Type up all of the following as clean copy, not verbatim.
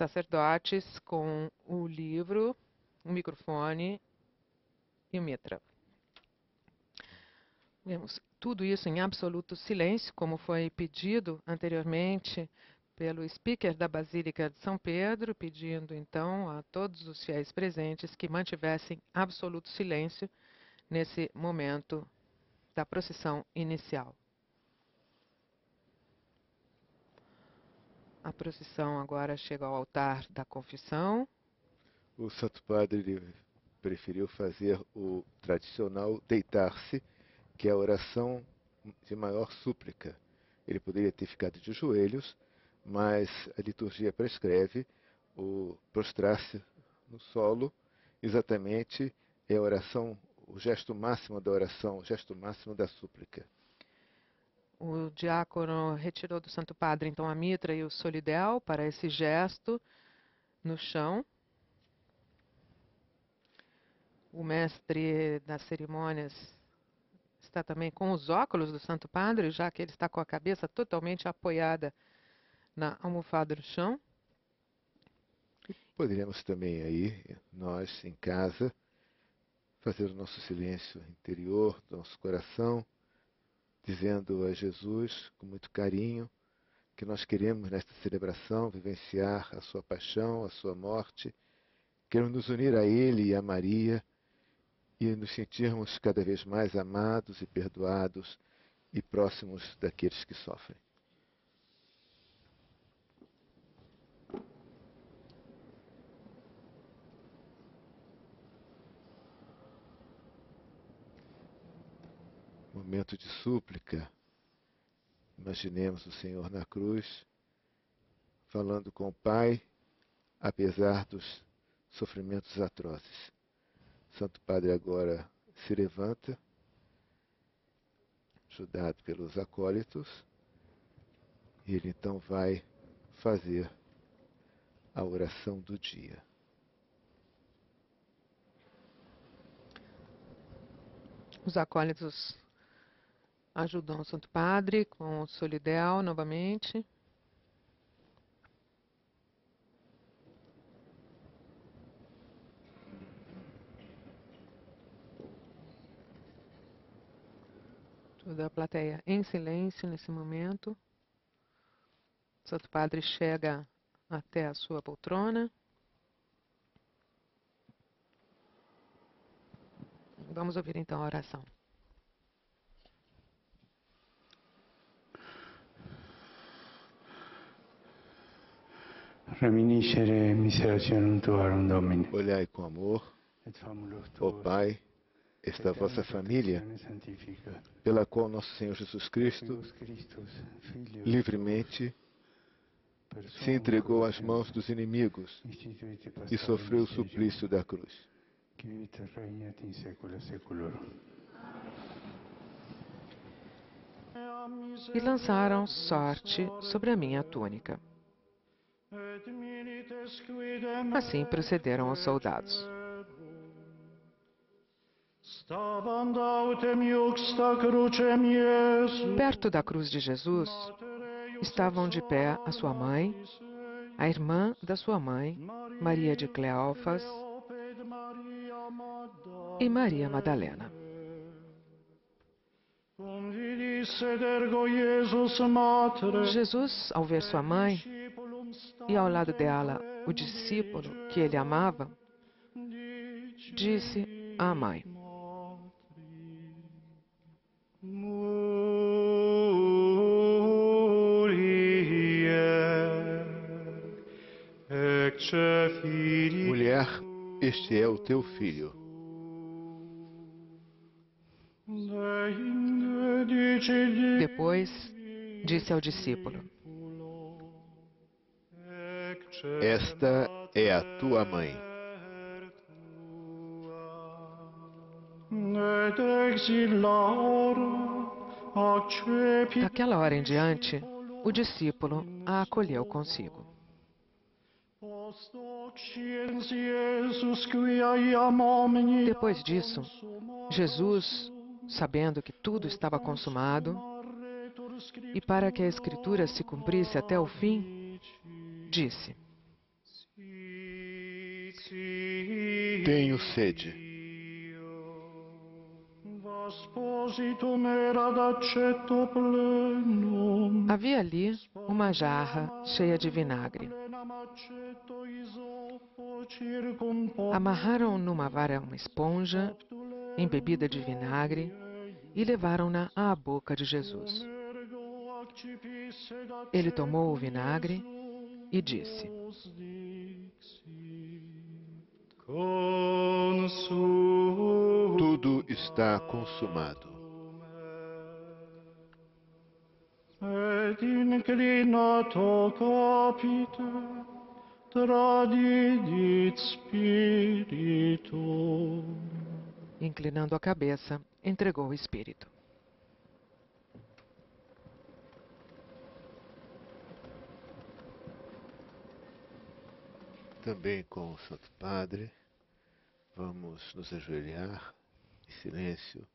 sacerdotes com o livro, o microfone e o mitra. Vemos tudo isso em absoluto silêncio, como foi pedido anteriormente pelo speaker da Basílica de São Pedro, pedindo então a todos os fiéis presentes que mantivessem absoluto silêncio nesse momento da procissão inicial. A procissão agora chega ao altar da confissão. O Santo Padre preferiu fazer o tradicional deitar-se, que é a oração de maior súplica. Ele poderia ter ficado de joelhos, mas a liturgia prescreve o prostrar-se no solo. Exatamente é a oração, o gesto máximo da oração, o gesto máximo da súplica. O diácono retirou do Santo Padre, então, a mitra e o solidel para esse gesto no chão. O mestre das cerimônias está também com os óculos do Santo Padre, já que ele está com a cabeça totalmente apoiada na almofada do chão. Poderíamos também aí, nós em casa, fazer o nosso silêncio interior, do nosso coração, dizendo a Jesus com muito carinho que nós queremos nesta celebração vivenciar a sua paixão, a sua morte, queremos nos unir a Ele e a Maria e nos sentirmos cada vez mais amados e perdoados e próximos daqueles que sofrem. Momento de súplica. Imaginemos o Senhor na cruz, falando com o Pai, apesar dos sofrimentos atrozes. Santo Padre agora se levanta, ajudado pelos acólitos, e ele então vai fazer a oração do dia. Os acólitos ajudam o Santo Padre com o solidel novamente. Toda a plateia em silêncio nesse momento. O Santo Padre chega até a sua poltrona. Vamos ouvir então a oração. Reminiscere miserationem tuarum Domine. Olhai com amor, ó Pai, esta vossa família, pela qual nosso Senhor Jesus Cristo livremente se entregou às mãos dos inimigos e sofreu o suplício da cruz. E lançaram sorte sobre a minha túnica. Assim procederam os soldados. Perto da cruz de Jesus estavam de pé a sua mãe, a irmã da sua mãe, Maria de Cleófas e Maria Madalena. Jesus, ao ver sua mãe e ao lado dela o discípulo que ele amava, disse à mãe: Mulher, este é o teu filho. Depois disse ao discípulo: Esta é a tua mãe. Daquela hora em diante, o discípulo a acolheu consigo. Depois disso, Jesus, sabendo que tudo estava consumado, e para que a Escritura se cumprisse até o fim, disse: Tenho sede. Havia ali uma jarra cheia de vinagre. Amarraram numa vara uma esponja embebida de vinagre e levaram-na à boca de Jesus. Ele tomou o vinagre e disse: Tudo está consumado. Et inclinato capite, tradidit spiritu. Inclinando a cabeça, entregou o espírito. Também com o Santo Padre, vamos nos ajoelhar em silêncio,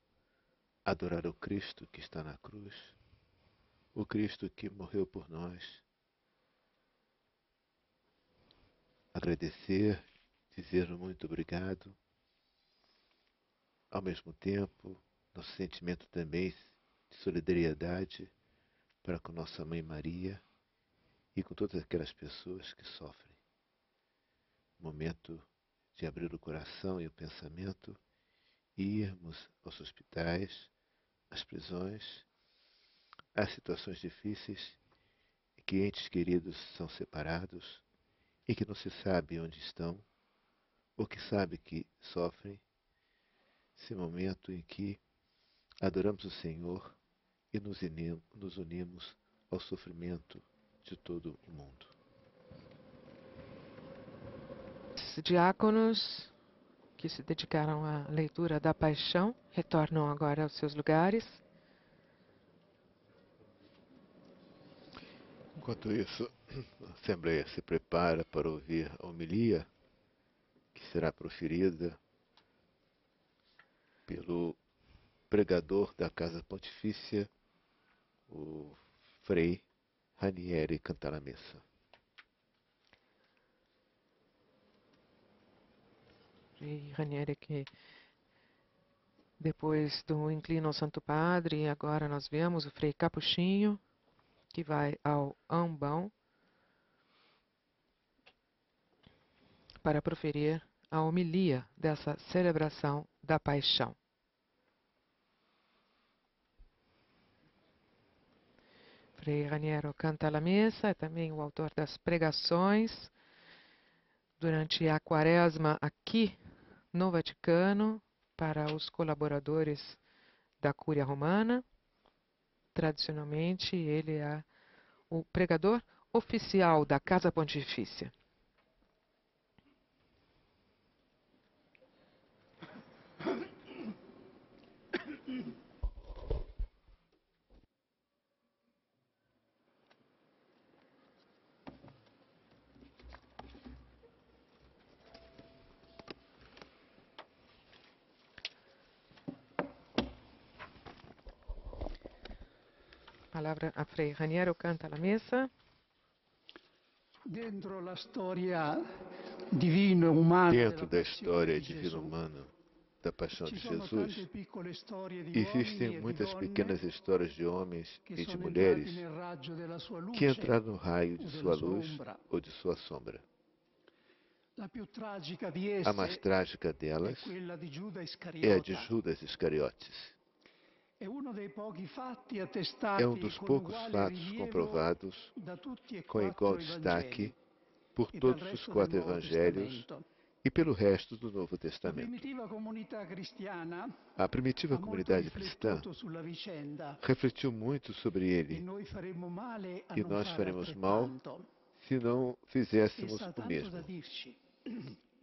adorar o Cristo que está na cruz, o Cristo que morreu por nós, agradecer, dizer muito obrigado, ao mesmo tempo, nosso sentimento também de solidariedade para com nossa Mãe Maria e com todas aquelas pessoas que sofrem. Momento de abrir o coração e o pensamento e irmos aos hospitais, às prisões, às situações difíceis em que entes queridos são separados e que não se sabe onde estão, ou que sabe que sofrem. Esse momento em que adoramos o Senhor e nos unimos ao sofrimento de todo o mundo. Os diáconos que se dedicaram à leitura da Paixão retornam agora aos seus lugares. Enquanto isso, a Assembleia se prepara para ouvir a homilia que será proferida pelo pregador da Casa Pontifícia, o Frei Ranieri Cantalamessa. Frei Ranieri, que depois do inclino ao Santo Padre, agora nós vemos o Frei Capuchinho, que vai ao ambão para proferir a homilia dessa celebração da Paixão. Frei Raniero canta a missa, é também o autor das pregações durante a Quaresma aqui no Vaticano para os colaboradores da Cúria Romana. Tradicionalmente, ele é o pregador oficial da Casa Pontifícia. Palavra a Frei Raniero canta a missa. Dentro da história divino-humana da Paixão de Jesus, existem muitas pequenas histórias de homens e de mulheres que entraram no raio de sua luz ou de sua sombra. A mais trágica delas é a de Judas Iscariotes. É um dos poucos fatos comprovados com igual destaque por todos os 4 evangelhos e pelo resto do Novo Testamento. A primitiva comunidade cristã refletiu muito sobre ele, e nós faremos mal se não fizéssemos o mesmo.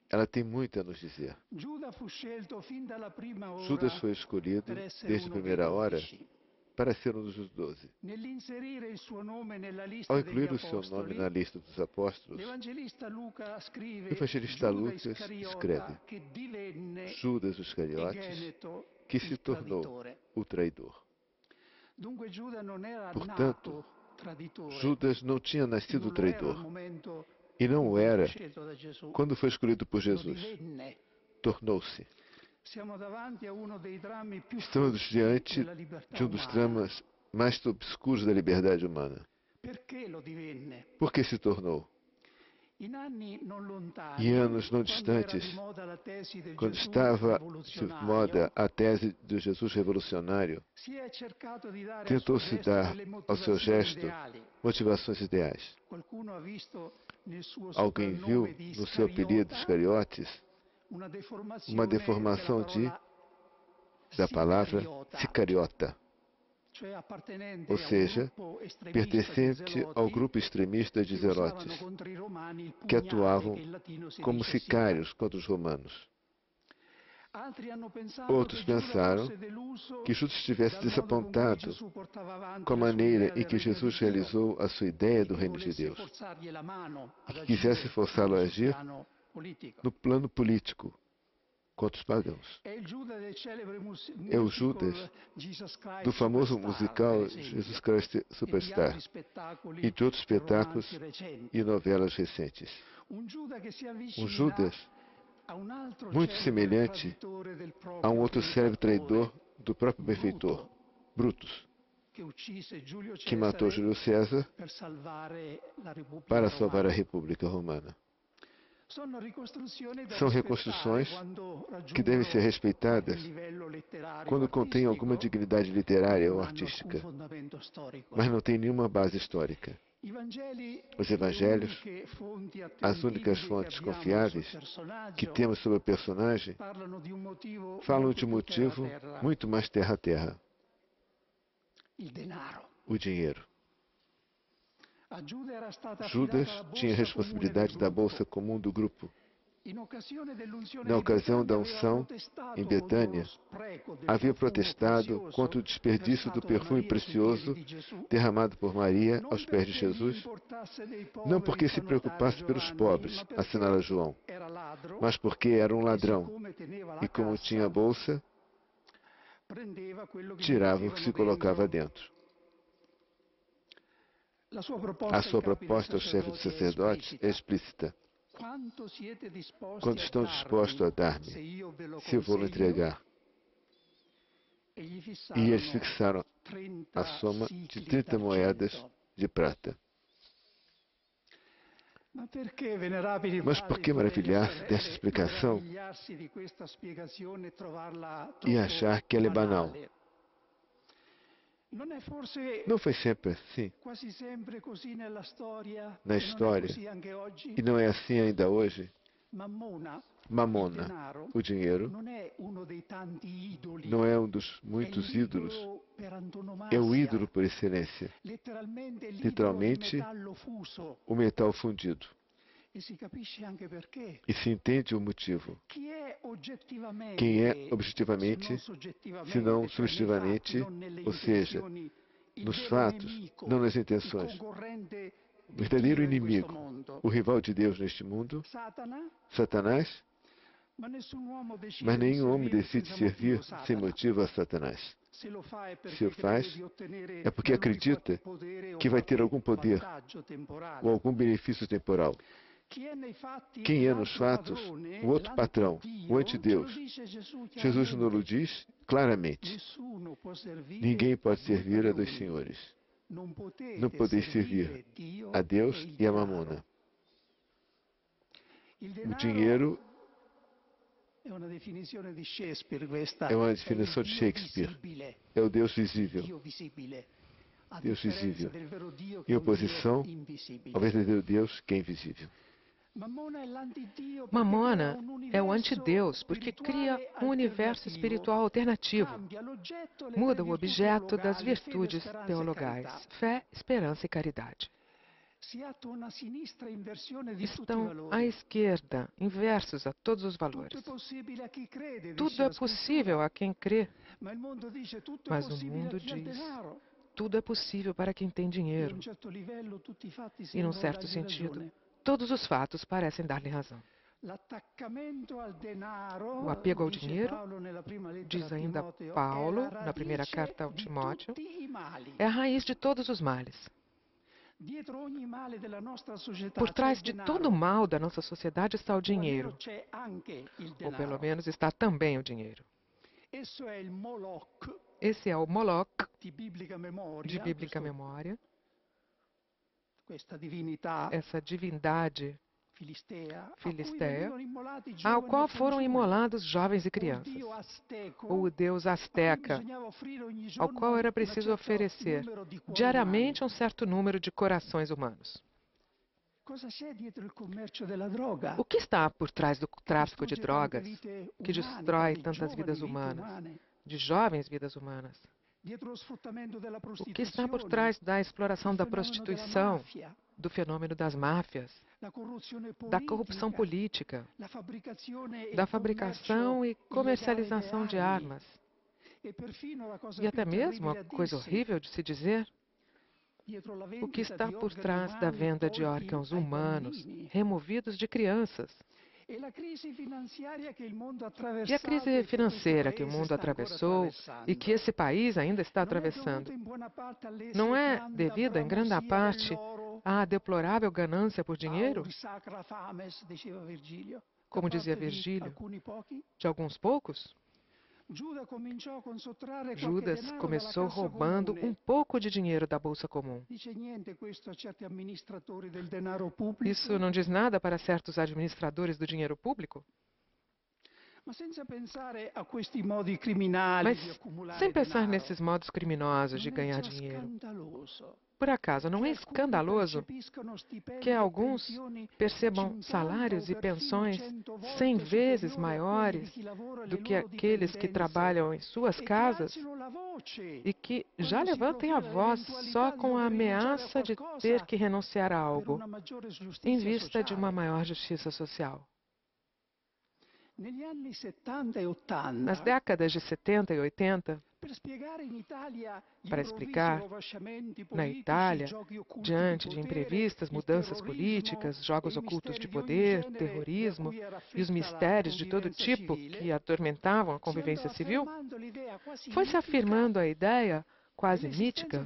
Ela tem muito a nos dizer. Judas foi escolhido desde a primeira hora para ser um dos 12. Ao incluir o seu nome na lista dos apóstolos, o evangelista Lucas escreve Judas Iscariotes, que se tornou o traidor. Portanto, Judas não tinha nascido traidor. E não o era scelto da Gesù, quando foi escolhido por lo Jesus. divenne. Tornou-se. Siamo davanti a uno dei drammi più Estamos foschi diante della libertà de um dos umana. dramas mais obscuros da liberdade humana. Perché lo divenne? Por que se tornou? In anni non lontani, Em anos não quando era distantes, di moda la tesi del quando Gesù estava de rivoluzionario, moda a tese do Jesus revolucionário, si è cercato di dare al suo tentou-se gesto dar delle ao seu motivazioni gesto ideali. motivações ideais. Qualcuno ha visto nel suo Alguém viu soprannome di no seu apelido Iscariotes una uma deformação da palavra sicariota, cioè appartenente ou a un seja, gruppo estremista di pertencente ao zeloti grupo extremista de che usavano zelotes, contro i romani il que pugnale, atuavam che in latino si como dice sicários contra os romanos. Altri hanno pensato Outros che Giuda pensaram fosse deluso que Judas estivesse dal modo con cui desapontado Gesù portava avanti com a la sua maneira idea em del que regno Jesus di Dio realizou a sua ideia e do che reino de volesse Deus, forzargli la mano ad que quisesse agire forçá-lo a anche sul agir piano politico. no plano político contra os pagãos. È il Giuda del celebre É o musical Judas Jesus Christ do famoso Superstar, musical per esempio, Jesus Christ e di Superstar altri spettacoli e de outros e romanzi espetáculos recenti. e novelas recentes. Un Giuda che si Um avvicina Judas a un altro muito celebre semelhante traditore del a um proprio outro célebre traidor benefaittore, do próprio benfeitor, Brutus, che uccise Giulio que matou Cesare Júlio César per salvare la Repubblica para salvar a Romana. República Romana. Sono ricostruzioni da São rispettare reconstruções quando que devem ser raggiungono respeitadas qualche livello letterario quando contêm alguma artistico, dignidade ma literária non ou hanno alcun artística, fondamento storico. mas não têm nenhuma base histórica. I Vangeli, Os le evangelhos, uniche fonti as únicas attendibili che fontes abbiamo confiáveis sul que personaggio, temos sobre o personagem parlano di un motivo falam molto de um più motivo terra-terra, muito mais terra a terra: il denaro. o dinheiro. A Giuda era stata Judas affidata la tinha a borsa comune del responsabilidade da bolsa gruppo. comum do grupo. In occasione dell'unzione Na di ocasião da Betania aveva unção protestato em contro Betânia, lo spreco del havia profumo protestado prezioso contra o desperdício do versato da perfume Maria sui piedi precioso di Gesù, derramado por Maria non aos pés de perché gli Jesus, importasse dei não poveri, porque fa se notare preocupasse pelos Giovanni, pobres, ma assinala perché João, era ladro mas porque era um e ladrão siccome teneva e, la como tinha a cassa, bolsa, prendeva quello che gli tirava o que mettevano se colocava dentro. dentro. La sua A proposta ai sua capi dei proposta ao chefe de sacerdoti è sacerdotes é esplicita. explícita. Quanto siete disposti Quando a estão dispostos a darmi se dar-me, io ve lo se eu vou lhe consegno? entregar? E gli E eles fissarono fixaram 30 a soma de sicli 30 moedas d'argento. de prata. Ma perché, venerabili Mas padri, por que fratelli e maravilhar-se dessa sorelle, explicação meravigliarsi di questa spiegazione e trovarla e troppo achar que ela é banal? banale? Non è forse Não foi sempre assim quasi sempre così nella storia? na E non è história così anche oggi? e não é assim ainda hoje? Mammona, il Mamona, denaro, o dinheiro, non è uno dei tanti idoli, não é um dos è muitos l'idolo ídolos, per é o antonomasia, ídolo por excelência, letteralmente l'idolo di literalmente metallo fuso. o metal fundido. E si capisce anche perché. E se entende o motivo. Chi è oggettivamente, Quem é objetivamente, se non soggettivamente, se não cioè nei subjetivamente, fatti, non nelle ou seja, intenzioni, il nos vero fatos, nemico, não nas il intenções. concorrente O di verdadeiro Dio in questo inimigo, mondo? o rival de Deus neste mundo, Satana? Satanás, Ma nessun uomo decide mas di nenhum homem servire decide senza servir motivo sem Satana. motivo a Satanás. Se lo fa è Se perché o faz, crede di ottenere é porque da lui acredita qualche potere o que vai ter qualche algum poder vantaggio temporale. ou algum benefício temporal. Chi è nei fatti Quem é nos l'altro fatos padrone, o outro patrão, o l'antidio, ce lo antideus? dice Gesù Jesus nos chiaramente. diz claramente: Nessuno può servire ninguém pode a due servir a dois padroni. senhores. Non Não potete podeis servir servire Dio a Deus e il e a denaro. Mamona. Il O denaro dinheiro è una definizione di Shakespeare questa, é uma è il definição de Dio Shakespeare. visibile, É o Deus visível, Dio visibile, a Deus differenza visível, del vero Dio che em è un Dio oposição invisibile. ao verdadeiro Deus que é invisível. Mamona è l'antidio perché Mamona crea un é o universo antideus porque cria spirituale um universo alternativo. espiritual alternativo. Cambia l'oggetto, le Muda tre o virtù objeto das teologali, fede, virtudes speranza e teologais: carità. fé, esperança e caridade. Si attua una sinistra inversione di tutti i Estão à valori. esquerda, inversos a todos os Tutto valores. è possibile a chi crede, dice Tudo la é possível scrittura. a quem crê, Ma il mondo dice tutto è mas o possibile a mundo chi ha diz: denaro. tudo é possível para quem tem E a dinheiro. un certo livello tutti i fatti E, num sembrano certo dargli sentido, ragione. todos os fatos parecem dar-lhe razão. L'attaccamento al denaro, O apego ao dice dinheiro, Paolo nella prima lettera diz a ainda Timoteo, è Paulo, la na primeira radice carta ao di Timóteo, tutti i mali. é a raiz de todos os males. Por trás de todo o mal da nossa sociedade está o dinheiro, ou pelo menos está também o dinheiro. Esse é o Moloch de bíblica memória, essa divindade filisteia, ao qual foram imolados jovens e crianças, ou o deus asteca, ao qual era preciso oferecer diariamente um certo número de corações humanos. O que está por trás do tráfico de drogas, que destrói tantas vidas humanas, de jovens vidas humanas? O que está por trás da exploração da prostituição, do fenômeno das máfias, da corrupção política, da fabricação e comercialização de armas? E até mesmo, uma coisa horrível de se dizer, o que está por trás da venda de órgãos humanos removidos de crianças? E a crise financeira que o mundo atravessou e que esse país ainda está atravessando não é devida, em grande parte, à deplorável ganância por dinheiro, como dizia Virgílio, de alguns poucos? Judas começou roubando um pouco de dinheiro da Bolsa Comum. Isso não diz nada para certos administradores do dinheiro público? Mas sem pensar nesses modos criminosos de ganhar dinheiro, por acaso não é escandaloso que alguns percebam salários e pensões 100 vezes maiores do que aqueles que trabalham em suas casas e que já levantem a voz só com a ameaça de ter que renunciar a algo em vista de uma maior justiça social? Nas décadas de 70 e 80, para explicar, na Itália, diante de imprevistas mudanças políticas, jogos ocultos de poder, terrorismo e os mistérios de todo tipo que atormentavam a convivência civil, foi-se afirmando a ideia, quase mítica,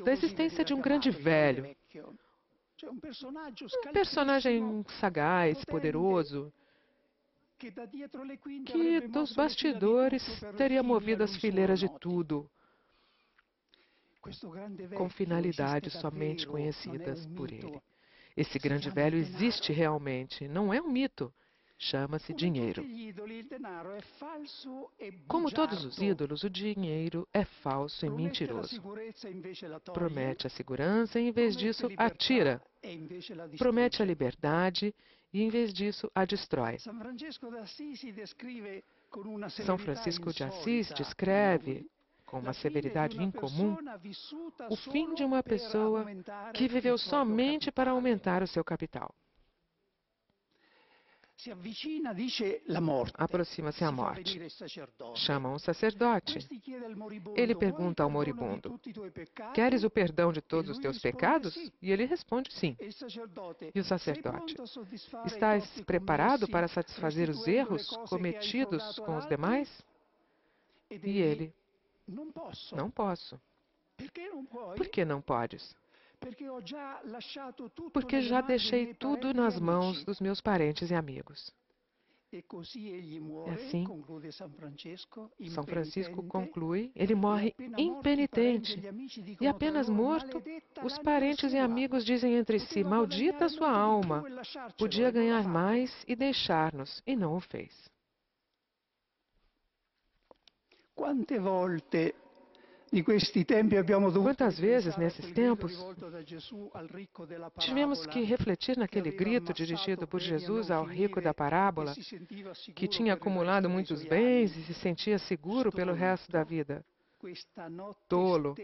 da existência de um grande velho, um personagem sagaz, poderoso, que dos bastidores teria movido as fileiras de tudo, com finalidades somente conhecidas por ele. Esse grande velho existe realmente, não é um mito. Chama-se dinheiro. Como todos os ídolos, o dinheiro é falso e mentiroso. Promete a segurança e, em vez disso, atira. Promete a liberdade e, em vez disso, a destrói. São Francisco de Assis descreve, com uma severidade incomum, o fim de uma pessoa que viveu somente para aumentar o seu capital. Aproxima-se a morte. Chamam um sacerdote. Ele pergunta ao moribundo: queres o perdão de todos os teus pecados? E ele responde sim. E o sacerdote: estás preparado para satisfazer os erros cometidos com os demais? E ele: não posso. Por que não podes? Porque já deixei tudo nas mãos dos meus parentes e amigos. E assim, São Francisco conclui, ele morre impenitente. E apenas morto, os parentes e amigos dizem entre si: maldita sua alma, podia ganhar mais e deixar-nos, e não o fez. Quantas vezes, nesses tempos, tivemos que refletir naquele grito dirigido por Jesus ao rico da parábola, que tinha acumulado muitos bens e se sentia seguro pelo resto da vida? Tolo,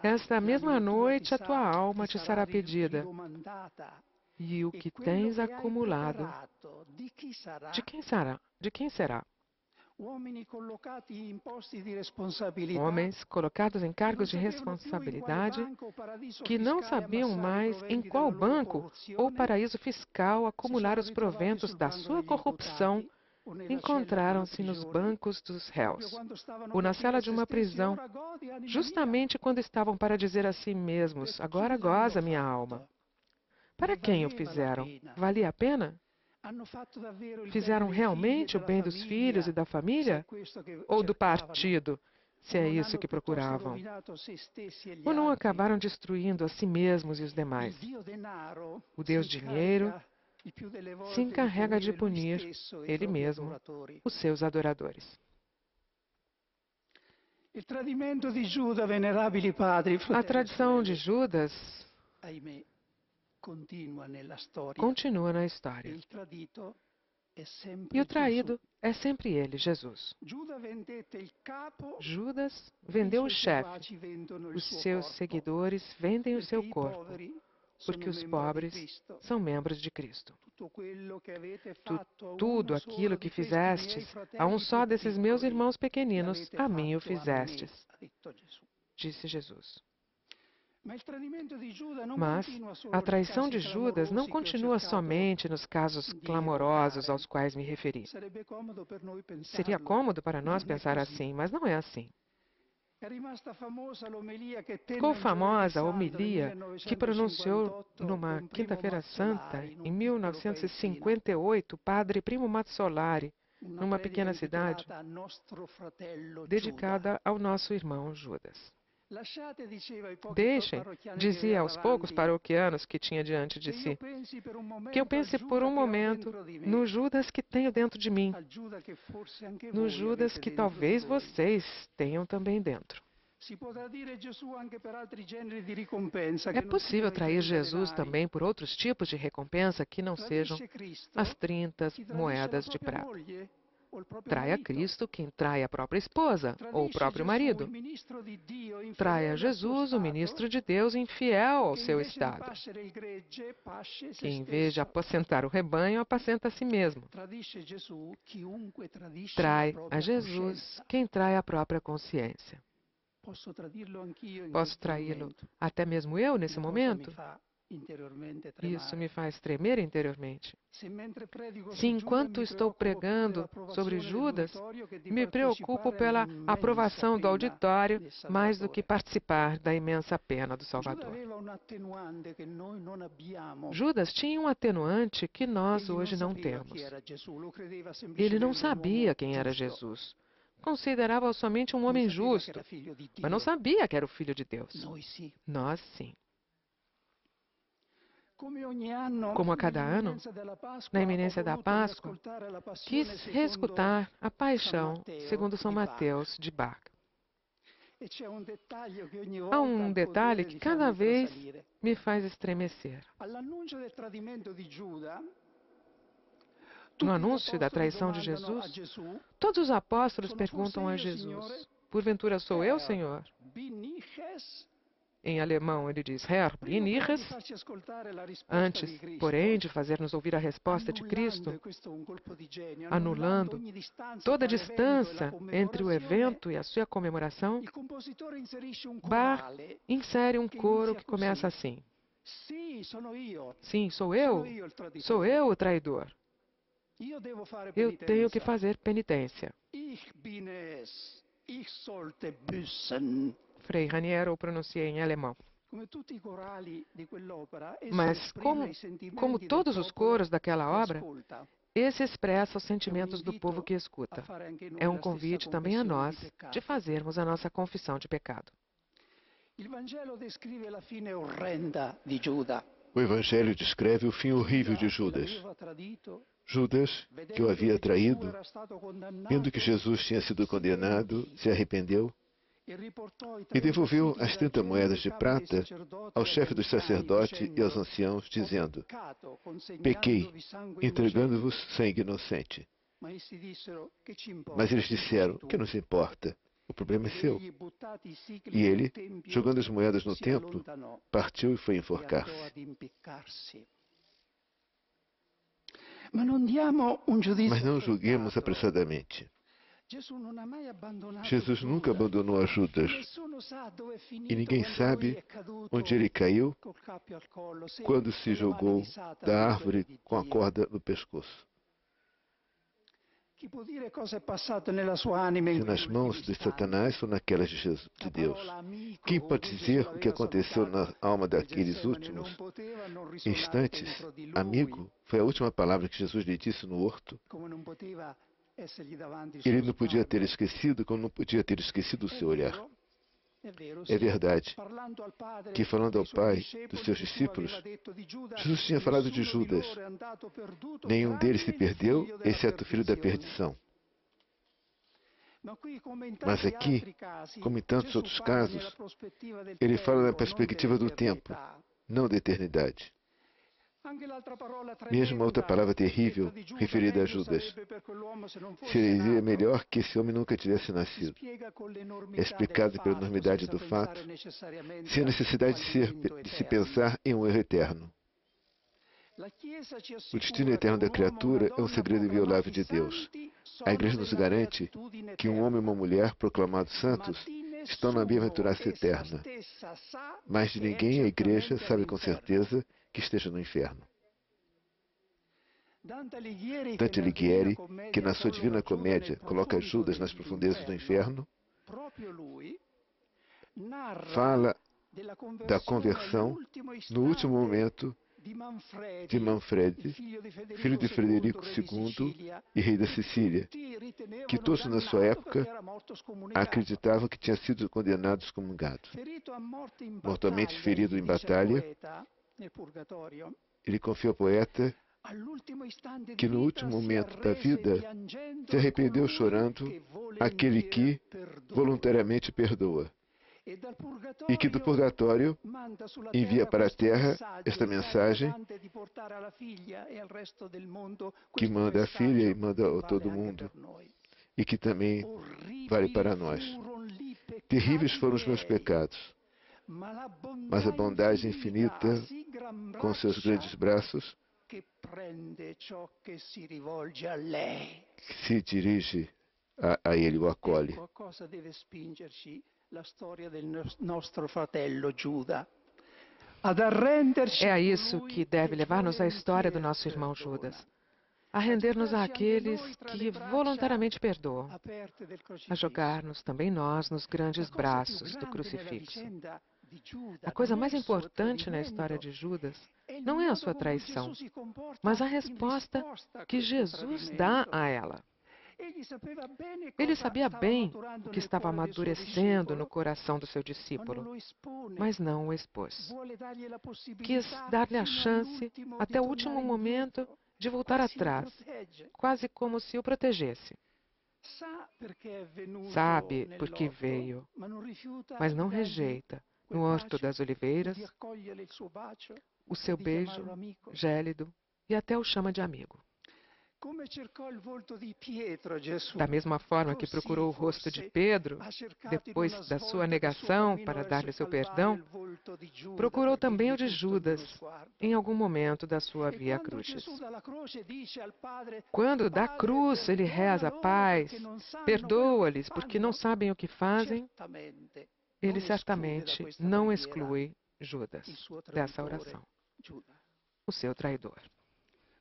esta mesma noite a tua alma te será pedida. E o que tens acumulado, de quem será? De quem será? Homens colocados em cargos de responsabilidade que não sabiam mais em qual banco ou paraíso fiscal acumular os proventos da sua corrupção encontraram-se nos bancos dos réus, ou na cela de uma prisão, justamente quando estavam para dizer a si mesmos: agora goza minha alma. Para quem o fizeram? Valia a pena? Fizeram realmente o bem dos filhos e da família? Ou do partido, se é isso que procuravam? Ou não acabaram destruindo a si mesmos e os demais? O Deus Dinheiro se encarrega de punir, ele mesmo, os seus adoradores. A tradição de Judas continua na história. E o traído é sempre ele, Jesus. Judas vendeu o chefe. Os seus seguidores vendem o seu corpo, porque os pobres são membros de Cristo. Tudo aquilo que fizestes a um só desses meus irmãos pequeninos, a mim o fizestes, disse Jesus. Mas a traição de Judas não continua somente nos casos clamorosos aos quais me referi. Seria cômodo para nós pensar assim, mas não é assim. Ficou famosa a homilia que pronunciou numa Quinta-feira Santa, em 1958, o padre Primo Mazzolari, numa pequena cidade, dedicada ao nosso irmão Judas. Deixem, dizia aos poucos paroquianos que tinha diante de si, que eu pense por um momento no Judas que tenho dentro de mim, no Judas que talvez vocês tenham também dentro. É possível trair Jesus também por outros tipos de recompensa que não sejam as 30 moedas de prata. Trai a Cristo quem trai a própria esposa ou o próprio marido. Trai a Jesus, o ministro de Deus, infiel ao seu estado, que em vez de apacentar o rebanho, apacenta a si mesmo. Trai a Jesus quem trai a própria consciência. Posso traí-lo até mesmo eu nesse momento? Isso me faz tremer interiormente. Se enquanto estou pregando sobre Judas, me preocupo pela aprovação do auditório mais do que participar da imensa pena do Salvador. Judas tinha um atenuante que nós hoje não temos. Ele não sabia quem era Jesus. Considerava-o somente um homem justo, mas não sabia que era o Filho de Deus. Nós sim. Como a cada ano, na iminência da Páscoa, quis reescutar a Paixão, segundo São Mateus, de Bach. Há um detalhe que cada vez me faz estremecer. No anúncio da traição de Jesus, todos os apóstolos perguntam a Jesus: porventura sou eu, Senhor? Em alemão ele diz, Herr, bin ich es? Antes, porém, de fazer-nos ouvir a resposta de Cristo, anulando toda a distância entre o evento e a sua comemoração, Bach insere um coro que começa assim. Sim, sou eu o traidor. Eu tenho que fazer penitência. Frei Raniero o pronunciei em alemão. Mas, como todos os coros daquela obra, esse expressa os sentimentos do povo que escuta. É um convite também a nós de fazermos a nossa confissão de pecado. O Evangelho descreve o fim horrível de Judas. Judas, que o havia traído, vendo que Jesus tinha sido condenado, se arrependeu e devolveu as 30 moedas de prata ao chefe dos sacerdotes e aos anciãos, dizendo: pequei, entregando-vos sangue inocente. Mas eles disseram: que nos importa? O problema é seu. E ele, jogando as moedas no templo, partiu e foi enforcar-se. Mas não julguemos apressadamente. Jesus nunca abandonou a Judas. E ninguém sabe onde ele caiu quando se jogou da árvore com a corda no pescoço. Chi può dire cosa è passato nella sua anima in se nas quegli mãos ultimi de istanti? Satanás ou naquelas de, de La Deus? parola amico, Quem con pode cui dizer Gesù o que l'aveva aconteceu na salutato alma nel daqueles Getsemane últimos non poteva non risuonare instantes? dentro di lui, Amigo, foi a última palavra que Jesus lhe disse no horto. come non poteva essergli davanti il Ele suo não podia ter sguardo. esquecido, como não podia ter esquecido o È seu olhar. vero, É sì. verdade Parlando al Padre que, falando dei ao suoi Pai dos discepoli, seus Gesù discípulos, aveva detto di Giuda: Jesus tinha falado de nessuno di Judas. loro è andato perduto Nenhum deles se tranne il perdeu, figlio della exceto o filho da perdizione. perdição. Ma qui, come in Mas tanti aqui, altri casi, como em tantos Gesù outros parla nella casos, prospettiva del ele fala na tempo, non perspectiva do tempo, dell'eternità. não da eternidade. Anche l'altra parola Mesmo uma outra tremenda palavra detta terrível di Giuda, referida a meglio Judas. sarebbe per quell'uomo se non fosse Seria nato, melhor que esse homem nunca tivesse si nascido. spiega con É l'enormità del explicado pela fatto, enormidade senza do fato, pensare necessariamente sem a a un necessidade fallimento de se eterno. pensar em um erro eterno. La Chiesa ci O destino assicura che eterno da un uomo e una criatura é um donna segredo inviolável proclamati de Deus. santi A sono Igreja nos nella garante beatitudine que um homem e uma eterna, mulher proclamados ma santos di estão na nessuno bem-aventurança essa eterna. stessa sa Mas de che è ninguém a Igreja certamente sabe com all'inferno. certeza que esteja no inferno. Dante Alighieri, Dante che nella Divina Alighieri, que Commedia na sua Divina colloca Giuda nel Comédia coloca profondo Judas nas profundezas do dell'inferno, inferno, proprio lui narra fala della da conversione conversão all'ultimo no último istante momento di Manfredi, de il Manfredi, figlio di filho de Federico Frederico II, re di II Sicilia, e rei da che Sicília, tutti que ritenevano todos na sua dannato perché época era morto scomunicato. acreditavam que tinha sido condenado e excomungado. Ferito a morte in Mortalmente battaglia, ferido egli em dice al batalha, poeta nel Purgatorio, ele confia ao poeta all'ultimo istante que di no vita último si momento da arrese vida piangendo se a arrependeu colui chorando che aquele volentieri que perdona. voluntariamente perdoa E dal e que do Purgatorio purgatório manda sulla envia terra para a questo terra messaggio, esta incarica mensagem Dante di portare alla figlia e al resto del mondo que questo manda à filha e messaggio manda che a vale todo anche mundo per noi. e que também vale Orribili para nós. furon li Terríveis peccati foram os meus miei, pecados, ma la mas a bontà bondade infinita infinita, si gran com seus grandes braccia braços, che prende ciò che si rivolge a lei. se dirige a ele, o acolhe. Ecco a cosa deve spingerci la storia del nostro fratello Giuda. Ad arrenderci É a a isso que colui deve che levar-nos a história do volentieri nosso irmão perdona. Judas. A A render-nos gettarci anche àqueles noi tra que le braccia voluntariamente perdoam. aperte del A crocifisso. jogar-nos também nós nos grandes La cosa più braços do grande nella crucifixo. vicenda di Giuda A coisa non è mais il suo importante na história tradimento, de Judas è il não é a modo sua con cui Gesù traição, si comporta mas a in resposta risposta a que questo Jesus dá tradimento. a ela. Egli sapeva bene Ele cosa sabia stava bem o maturando que nel estava cuore del suo amadurecendo no discepolo, coração do seu ma non discípulo, lo espone. mas não o expôs. Vuole dargli la Quis possibilità dar-lhe a fino chance, all'ultimo di até o tornare último momento, indietro, de voltar quasi lo atrás, protegge. quase como se o protegesse. Sa perché è venuto Sabe por que nell'orto, veio, ma non rifiuta mas di não dargli rejeita, quel no horto bacio das e oliveiras, di accogliere il suo bacio o e seu di chiamarlo beijo amico. gélido e até o chama de amigo. Come cercò il volto di Pietro Gesù, Da mesma forma que così procurou o rosto de forse Pedro, ha cercato in depois una da sua svolta del suo negação cammino para verso dar-lhe il seu Calvario perdão, il volto di Giuda procurou per também o dirgli de tutto di uno Judas sguardo. em algum momento da sua E via quando crucis. Gesù dalla croce dice al Padre, Quando da Padre, cruz ele perdona reza: loro Pai, perché non sanno quello che perdoa-lhes porque não fanno, sabem o que fazem, certamente ele non esclude da certamente questa não preghiera exclui Judas il suo dessa traditore, oração, Giuda. o seu traidor.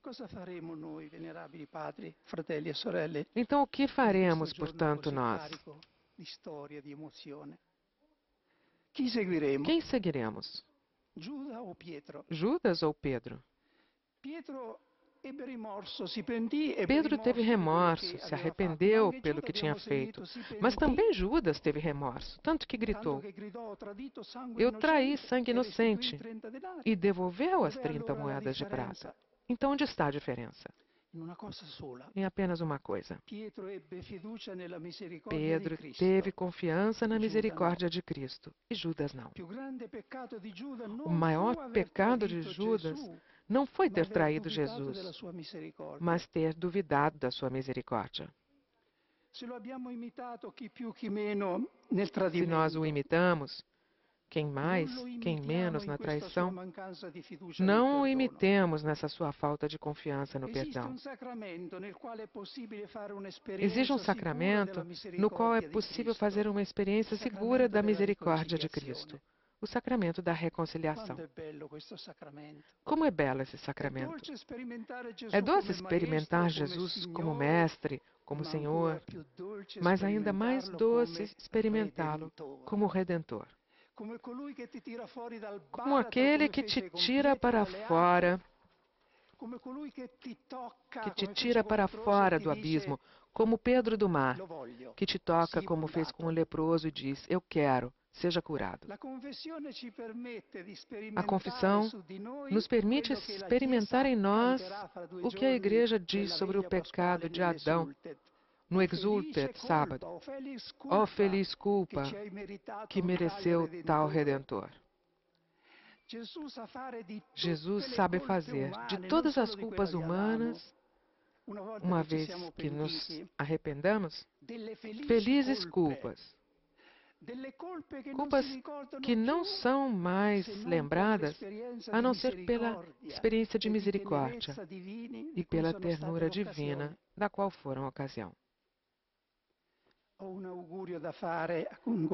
Cosa faremo noi, venerabili padri, fratelli e sorelle, Então, o que in questo faremos, giorno portanto, così nós? carico di storia, di emozione? Chi seguiremo? Quem seguiremos? Giuda o Pietro? Judas ou Pedro? Pietro ebbe rimorso, si pentì e Pedro teve remorso, se arrependeu pelo que tinha feito, mas também Judas teve remorso, tanto que gritou: Eu traí sangue inocente, e devolveu as 30 moedas de prata. Então, onde está a diferença? In una cosa sola. Em apenas uma coisa. Pietro ebbe fiducia nella misericordia di Pedro Cristo. teve confiança na Giuda misericórdia de Cristo, e Judas não. Il più grande peccato di Giuda O non maior fu aver pecado de tradito Judas Gesù, não foi ma ter aver traído dubitato della Jesus, sua misericordia. mas ter duvidado da sua misericórdia. Se lo abbiamo imitato chi più chi meno nel Se tradimento, nós o imitamos, quem mais, non lo quem imitiamo menos in na questa sua traição, mancanza di fiducia nel não o perdono. imitemos nessa sua falta de confiança no Esiste perdão. un sacramento nel quale è possibile fare Existe un'esperienza um sicura della sacramento no qual é misericordia di possível Cristo, fazer uma experiência il segura sacramento da della misericórdia de riconciliazione. Cristo, o sacramento da reconciliação. Quanto è bello questo sacramento. Como é belo esse È sacramento! dolce sperimentare Gesù É doce come experimentar maestro, come Jesus como Signore, mestre, como Senhor, mas ainda mais doce experimentá-lo como Redentor. Como aquele que te tira para fora, do abismo, como Pedro do mar, que te toca como fez com o leproso e diz: eu quero, seja curado. A confissão nos permite experimentar em nós o que a Igreja diz sobre o pecado de Adão no Exultet sábado. Ó feliz culpa que mereceu tal Redentor. Jesus sabe fazer de todas as culpas humanas, uma vez que nos arrependamos, felizes culpas. Culpas que não são mais lembradas a não ser pela experiência de misericórdia e pela ternura divina da qual foram ocasião.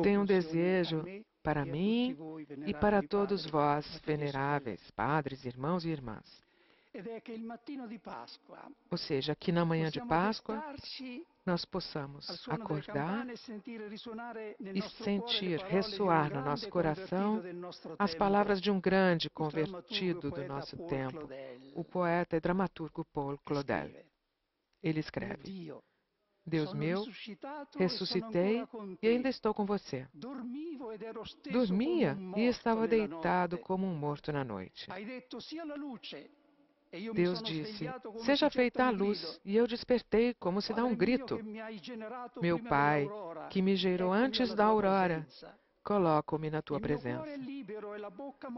Tenho um desejo para mim e para todos vós, veneráveis padres, irmãos e irmãs. Ou seja, que na manhã de Páscoa nós possamos acordar e sentir ressoar no nosso coração as palavras de um grande convertido do nosso tempo, o poeta e dramaturgo Paul Claudel. Ele escreve: Deus meu, ressuscitei e ainda estou com você. Dormia e estava deitado como um morto na noite. Deus disse: seja feita a luz, e eu despertei como se dá um grito. Meu Pai, que me gerou antes da aurora, coloco-me na tua presença.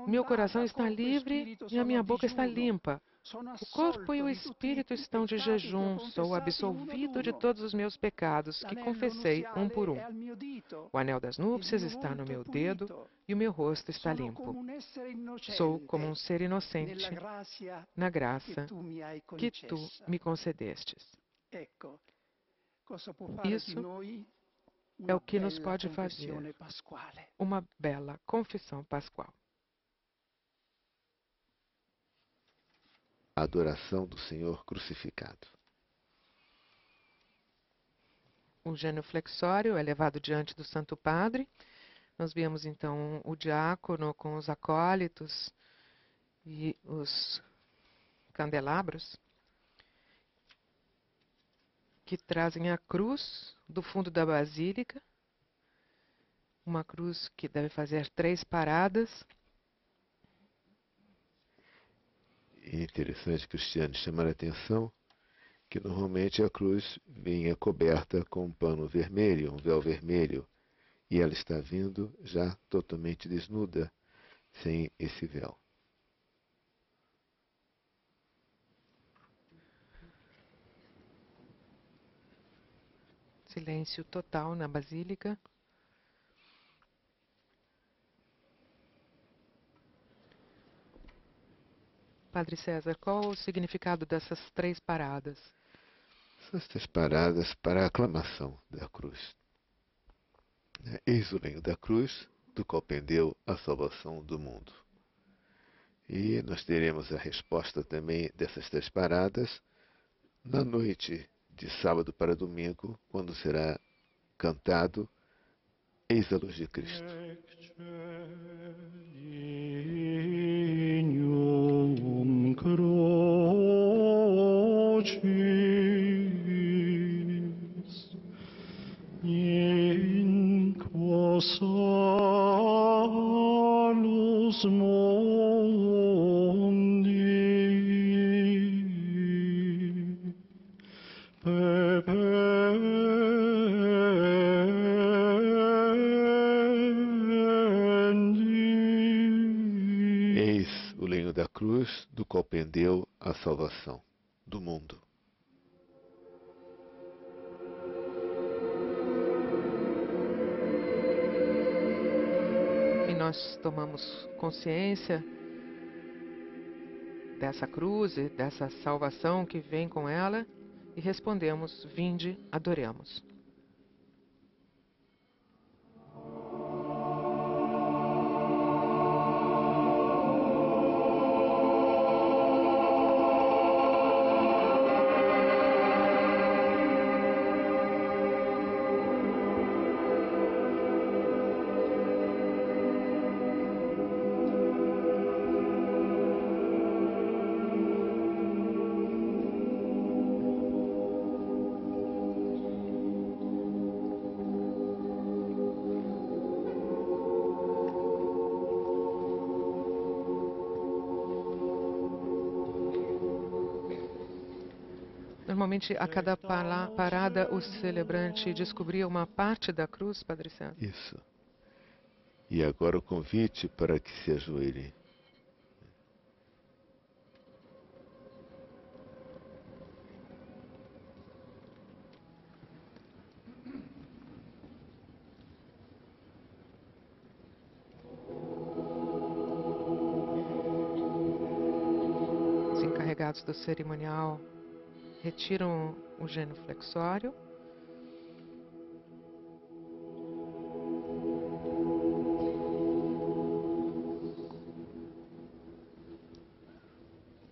Meu coração está livre e a minha boca está limpa. O corpo e o espírito estão de jejum. Sou absolvido de todos os meus pecados, que confessei um por um. O anel das núpcias está no meu dedo e o meu rosto está limpo. Sou como um ser inocente na graça que tu me concedestes. Isso é o que nos pode fazer uma bela confissão pascual. A adoração do Senhor crucificado. O genuflexório é levado diante do Santo Padre. Nós vemos então o diácono com os acólitos e os candelabros que trazem a cruz do fundo da basílica, uma cruz que deve fazer 3 paradas. E é interessante, Cristiane, chamar a atenção que normalmente a cruz vinha coberta com um pano vermelho, um véu vermelho, e ela está vindo já totalmente desnuda, sem esse véu. Silêncio total na basílica. Padre César, qual o significado dessas 3 paradas? Essas 3 paradas para a aclamação da cruz. Eis o lenho da cruz, do qual pendeu a salvação do mundo. E nós teremos a resposta também dessas 3 paradas na noite de sábado para domingo, quando será cantado Eis a luz de Cristo. Eis o lenho da cruz, do qual pendeu a salvação do mundo. E nós tomamos consciência dessa cruz e dessa salvação que vem com ela e respondemos: vinde, adoremos. Normalmente, a cada parada, o celebrante descobria uma parte da cruz, Padre César. Isso. E agora o convite para que se ajoelhem. Os encarregados do cerimonial retiram o genuflexório.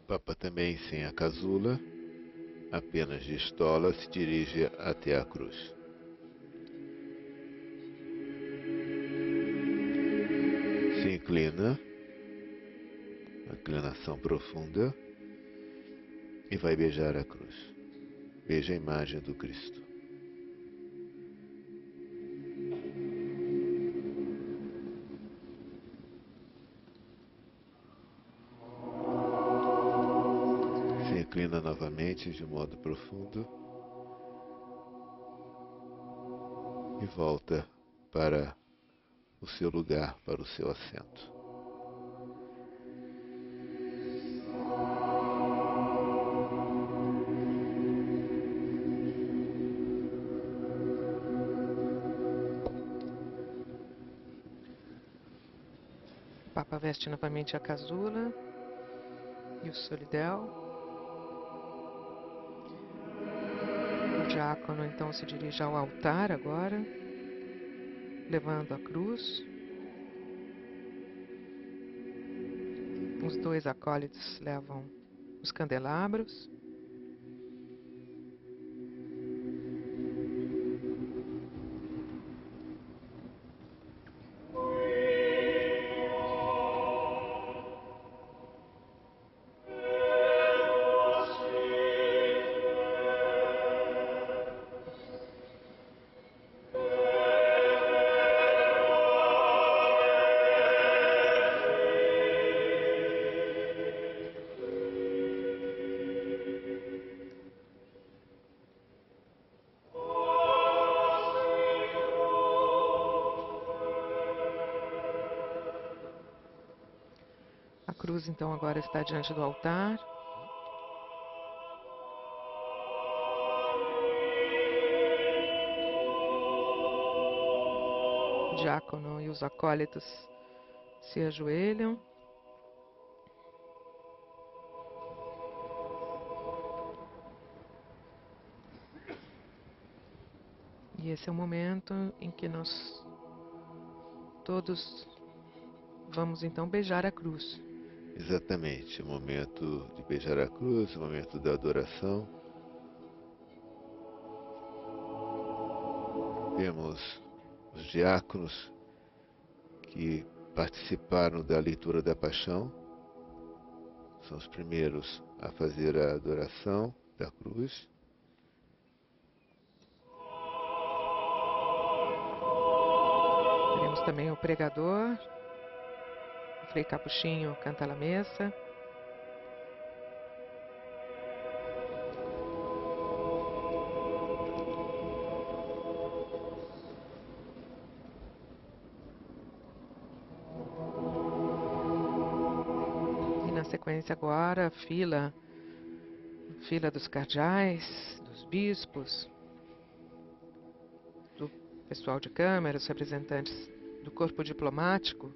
O Papa também, sem a casula, apenas de estola, se dirige até a cruz. Se inclina, inclinação profunda, e vai beijar a cruz. Beija a imagem do Cristo. Se inclina novamente de modo profundo e volta para o seu lugar, para o seu assento. O Papa veste novamente a casula e o solidel. O diácono então se dirige ao altar agora, levando a cruz. Os dois acólitos levam os candelabros. A cruz, então, agora está diante do altar. O diácono e os acólitos se ajoelham. E esse é o momento em que nós todos vamos, então, beijar a cruz. Exatamente, o momento de beijar a cruz, o momento da adoração. Temos os diáconos que participaram da leitura da Paixão, são os primeiros a fazer a adoração da cruz. Teremos também o pregador, o Frei Capuchinho canta a missa. E na sequência agora, a fila dos cardeais, dos bispos, do pessoal de câmara, os representantes do corpo diplomático